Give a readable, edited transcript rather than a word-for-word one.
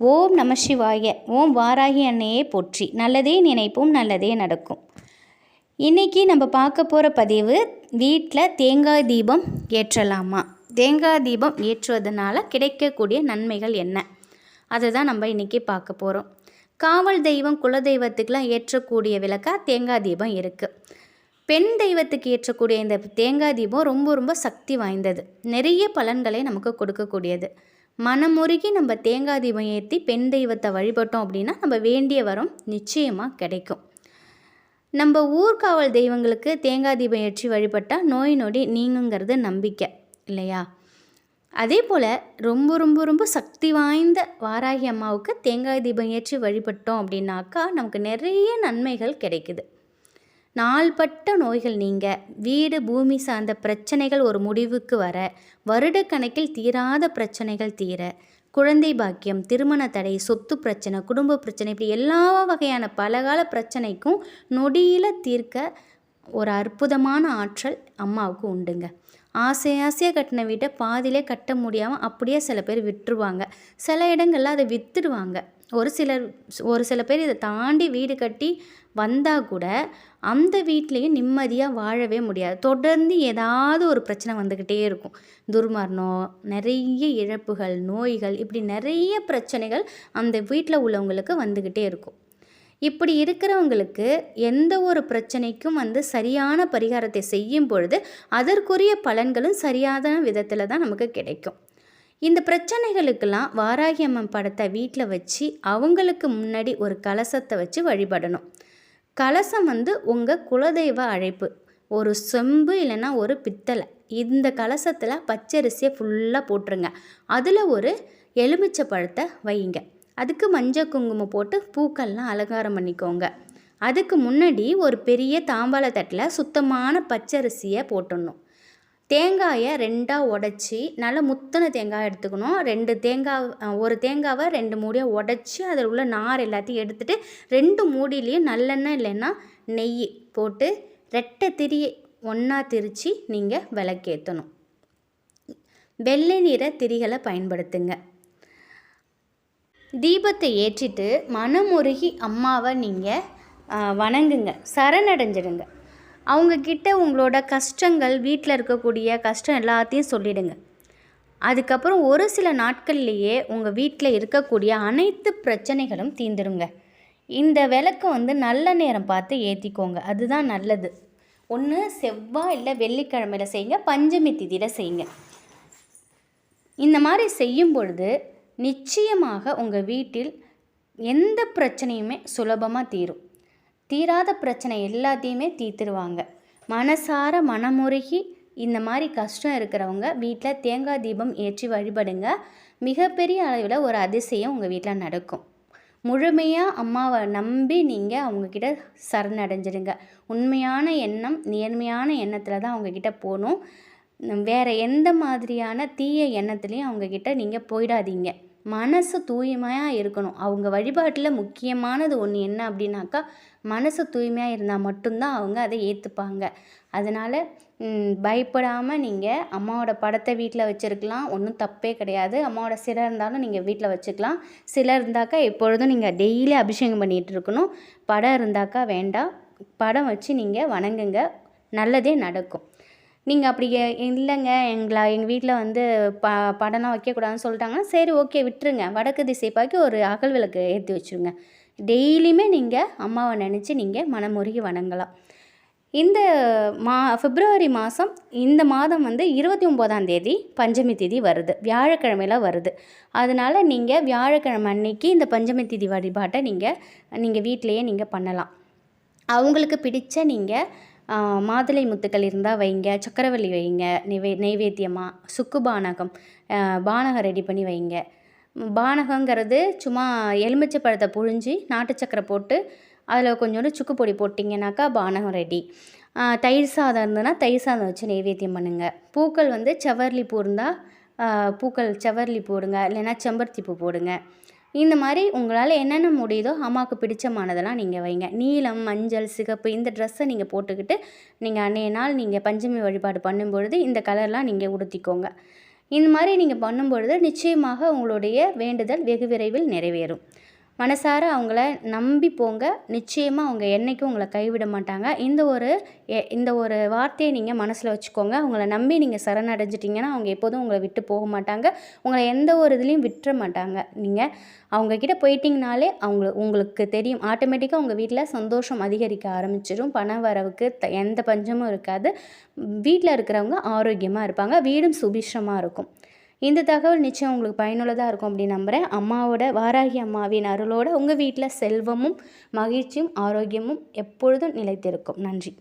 ஓம் நம சிவாய. ஓம் வாராகி அன்னையே போற்றி. நல்லதே நினைப்போம், நல்லதே நடக்கும். இன்றைக்கி நம்ம பார்க்க போகிற பதிவு, வீட்டில் தேங்காய் தீபம் ஏற்றலாமா, தேங்காய் தீபம் ஏற்றுவதனால கிடைக்கக்கூடிய நன்மைகள் என்ன, அதை தான் நம்ம இன்றைக்கி பார்க்க போகிறோம். காவல் தெய்வம் குலதெய்வத்துக்கெலாம் ஏற்றக்கூடிய விளக்கா தேங்காய் தீபம் இருக்குது. பெண் தெய்வத்துக்கு ஏற்றக்கூடிய இந்த தேங்காய் தீபம் ரொம்ப ரொம்ப சக்தி வாய்ந்தது. நிறைய பலன்களை நமக்கு கொடுக்கக்கூடியது. மனமுருகி நம்ம தேங்காய் தீபம் ஏற்றி பெண் தெய்வத்தை வழிபட்டோம் அப்படின்னா நம்ம வேண்டிய வரம் நிச்சயமாக கிடைக்கும். நம்ம ஊர்காவல் தெய்வங்களுக்கு தேங்காய் தீபம் ஏற்றி வழிபட்டால் நோய் நொடி நீங்குங்கிறது நம்பிக்கை இல்லையா? அதே போல் ரொம்ப ரொம்ப ரொம்ப சக்தி வாய்ந்த வாராகி அம்மாவுக்கு தேங்காய் தீபம் ஏற்றி வழிபட்டோம் அப்படின்னாக்கா நமக்கு நிறைய நன்மைகள் கிடைக்குது. நாள்பட்ட நோய்கள் நீங்க, வீடு பூமி சார்ந்த பிரச்சனைகள் ஒரு முடிவுக்கு வர, வருடக்கணக்கில் தீராத பிரச்சனைகள் தீர, குழந்தை பாக்கியம், திருமண தடை, சொத்து பிரச்சனை, குடும்ப பிரச்சனை, இப்படி எல்லா வகையான பலகால பிரச்சனைக்கும் நொடியில் தீர்க்க ஒரு அற்புதமான ஆற்றல் அம்மாவுக்கு உண்டுங்க. ஆசையாக கட்டின வீட்டை பாதியிலே கட்ட முடியாமல் அப்படியே சில பேர் விட்டுருவாங்க. சில இடங்களில் அதை விற்றுடுவாங்க. ஒரு சில பேர் இதை தாண்டி வீடு கட்டி வந்தால் கூட அந்த வீட்லேயும் நிம்மதியாக வாழவே முடியாது. தொடர்ந்து ஏதாவது ஒரு பிரச்சனை வந்துக்கிட்டே இருக்கும். துர்மரணம், நிறைய இழப்புகள், நோய்கள், இப்படி நிறைய பிரச்சனைகள் அந்த வீட்டில் உள்ளவங்களுக்கு வந்துக்கிட்டே இருக்கும். இப்படி இருக்கிறவங்களுக்கு எந்த ஒரு பிரச்சனைக்கும் சரியான பரிகாரத்தை செய்யும் பொழுது அதற்குரிய பலன்களும் சரியான விதத்தில் தான் நமக்கு கிடைக்கும். இந்த பிரச்சனைகளுக்கெல்லாம் வாராகி அம்மன் படத்தை வீட்டில் வச்சு அவங்களுக்கு முன்னாடி ஒரு கலசத்தை வச்சு வழிபடணும். கலசம் உங்கள் குலதெய்வ அழைப்பு. ஒரு செம்பு இல்லைன்னா ஒரு பித்தளை, இந்த கலசத்தில் பச்சரிசியை ஃபுல்லாக போட்டுருங்க. அதில் ஒரு எலுமிச்சை பழத்தை வைங்க. அதுக்கு மஞ்சள் குங்குமம் போட்டு பூக்கள்லாம் அலங்காரம் பண்ணிக்கோங்க. அதுக்கு முன்னாடி ஒரு பெரிய தாம்பாள தட்டில் சுத்தமான பச்சரிசியை போட்டுடணும். தேங்காயை ரெண்டாக உடச்சி, நல்லா முத்தின தேங்காய் எடுத்துக்கணும். ஒரு தேங்காவை 2 மூடியாக உடச்சி அதில் உள்ள நார் எல்லாத்தையும் எடுத்துகிட்டு 2 மூடிலையும் நல்லெண்ணெய் இல்லைன்னா நெய் போட்டு ரெட்டை திரியை ஒன்றா திரித்து நீங்கள் விளக்கேற்றணும். வெள்ளை நிற திரிகளை பயன்படுத்துங்க. தீபத்தை ஏற்றிட்டு மனமுருகி அம்மாவை நீங்கள் வணங்குங்க, சரணடைஞ்சிடுங்க. அவங்கக்கிட்ட உங்களோட கஷ்டங்கள், வீட்டில் இருக்கக்கூடிய கஷ்டம் எல்லாத்தையும் சொல்லிடுங்க. அதுக்கப்புறம் ஒரு சில நாட்கள்லேயே உங்கள் வீட்டில் இருக்கக்கூடிய அனைத்து பிரச்சனைகளும் தீர்ந்துடுங்க. இந்த விளக்கை நல்ல நேரம் பார்த்து ஏற்றிக்கோங்க, அதுதான் நல்லது. ஒன்று செவ்வாய் இல்லை வெள்ளிக்கிழமையில் செய்யுங்க, பஞ்சமி திதியில் செய்யுங்க. இந்த மாதிரி செய்யும் பொழுது நிச்சயமாக உங்கள் வீட்டில் எந்த பிரச்சனையுமே சுலபமாக தீரும். தீராத பிரச்சனை எல்லாத்தையுமே தீர்த்துருவாங்க. மனசார மனமுருகி இந்த மாதிரி கஷ்டம் இருக்கிறவங்க வீட்டில் தேங்காய் தீபம் ஏற்றி வழிபடுங்க. மிகப்பெரிய அளவில் ஒரு அதிசயம் உங்கள் வீட்டில் நடக்கும். முழுமையாக அம்மாவை நம்பி நீங்கள் அவங்கக்கிட்ட சரணடைஞ்சிடுங்க. உண்மையான எண்ணம், நேர்மையான எண்ணத்தில் தான் அவங்கக்கிட்ட போகணும். வேறு எந்த மாதிரியான தீய எண்ணத்துலேயும் அவங்கக்கிட்ட நீங்கள் போயிடாதீங்க. மனசு தூய்மையாக இருக்கணும். அவங்க வழிபாட்டில் முக்கியமானது ஒன்று என்ன அப்படின்னாக்கா, மனசு தூய்மையாக இருந்தால் மட்டும்தான் அவங்க அதை ஏற்றுப்பாங்க. அதனால் பயப்படாமல் நீங்கள் அம்மாவோட படத்தை வீட்டில் வச்சுருக்கலாம், ஒன்றும் தப்பே கிடையாது. அம்மாவோட சிலை இருந்தாலும் நீங்கள் வீட்டில் வச்சுக்கலாம். சிலை இருந்தாக்கா எப்பொழுதும் நீங்கள் டெய்லி அபிஷேகம் பண்ணிகிட்டு இருக்கணும். படம் இருந்தாக்கா வேண்டாம். படம் வச்சு நீங்கள் வணங்குங்க, நல்லதே நடக்கும். நீங்கள் அப்படி இல்லைங்க, எங்கள் வீட்டில் படம்லாம் வைக்கக்கூடாதுன்னு சொல்லிட்டாங்கன்னா சரி, ஓகே, விட்டுருங்க. வடக்கு திசை பார்க்க ஒரு அகல் விளக்கு ஏற்றி வச்சுருங்க. டெய்லியுமே நீங்கள் அம்மாவை நினச்சி நீங்கள் மனமுருகி வணங்கலாம். இந்த பிப்ரவரி மாதம், இந்த மாதம் 29ஆம் தேதி பஞ்சமி திதி வருது, வியாழக்கிழமையில் வருது. அதனால் நீங்கள் வியாழக்கிழமை அன்னைக்கு இந்த பஞ்சமி திதி வழிபாட்டை நீங்கள் வீட்டிலையே நீங்கள் பண்ணலாம். அவங்களுக்கு பிடிச்ச நீங்கள் மாதுளை முத்துக்கள் இருந்தால் வைங்க, சக்கரவள்ளி வைங்க, நெய்வேத்தியமாக சுக்கு பானகம் ரெடி பண்ணி வைங்க. பானகங்கிறது சும்மா எலுமிச்சை பழத்தை புழிஞ்சி நாட்டு சக்கரை போட்டு அதில் கொஞ்சோண்டு சுக்கு பொடி போட்டிங்கனாக்கா பானகம் ரெடி. தயிர் சாதம் இருந்ததுன்னா தயிர் சாதம் வச்சு நெய்வேத்தியம் பண்ணுங்கள். பூக்கள் செவ்வரளி பூ இருந்தால் செவ்வரளி போடுங்க, இல்லைன்னா செம்பருத்தி பூ போடுங்க. இந்த மாதிரி உங்களால் என்னென்ன முடியுதோ அம்மாவுக்கு பிடிச்சமானதெல்லாம் நீங்கள் வைங்க. நீலம், மஞ்சள், சிகப்பு இந்த ட்ரெஸ்ஸை நீங்கள் போட்டுக்கிட்டு நீங்கள் அன்றைய நாள் நீங்கள் பஞ்சமி வழிபாடு பண்ணும்பொழுது இந்த கலர்லாம் நீங்கள் உடுத்திக்கோங்க. இந்த மாதிரி நீங்கள் பண்ணும்பொழுது நிச்சயமாக உங்களுடைய வேண்டுதல் வெகு விரைவில் நிறைவேறும். மனசார அவங்கள நம்பி போங்க. நிச்சயமாக அவங்க என்றைக்கும் உங்களை கைவிட மாட்டாங்க. இந்த ஒரு வார்த்தையை நீங்கள் மனசில் வச்சுக்கோங்க. அவங்கள நம்பி நீங்கள் சரணடைஞ்சிட்டிங்கன்னா அவங்க எப்போதும் உங்களை விட்டு போக மாட்டாங்க. உங்களை எந்த ஒரு இதுலேயும் விட்டுற மாட்டாங்க. நீங்கள் அவங்கக்கிட்ட போயிட்டிங்கனாலே உங்களுக்கு தெரியும், ஆட்டோமேட்டிக்காக உங்கள் வீட்டில் சந்தோஷம் அதிகரிக்க ஆரம்பிச்சிடும். பண வரவுக்கு எந்த பஞ்சமும் இருக்காது. வீட்டில் இருக்கிறவங்க ஆரோக்கியமாக இருப்பாங்க. வீடும் சுபிட்சமாக இருக்கும். இந்த தகவல் நிச்சயம் உங்களுக்கு பயனுள்ளதாக இருக்கும் அப்படின்னு நம்புகிறேன். வாராகி அம்மாவின் அருளோடு உங்கள் வீட்டில் செல்வமும் மகிழ்ச்சியும் ஆரோக்கியமும் எப்பொழுதும் நிலைத்திருக்கும். நன்றி.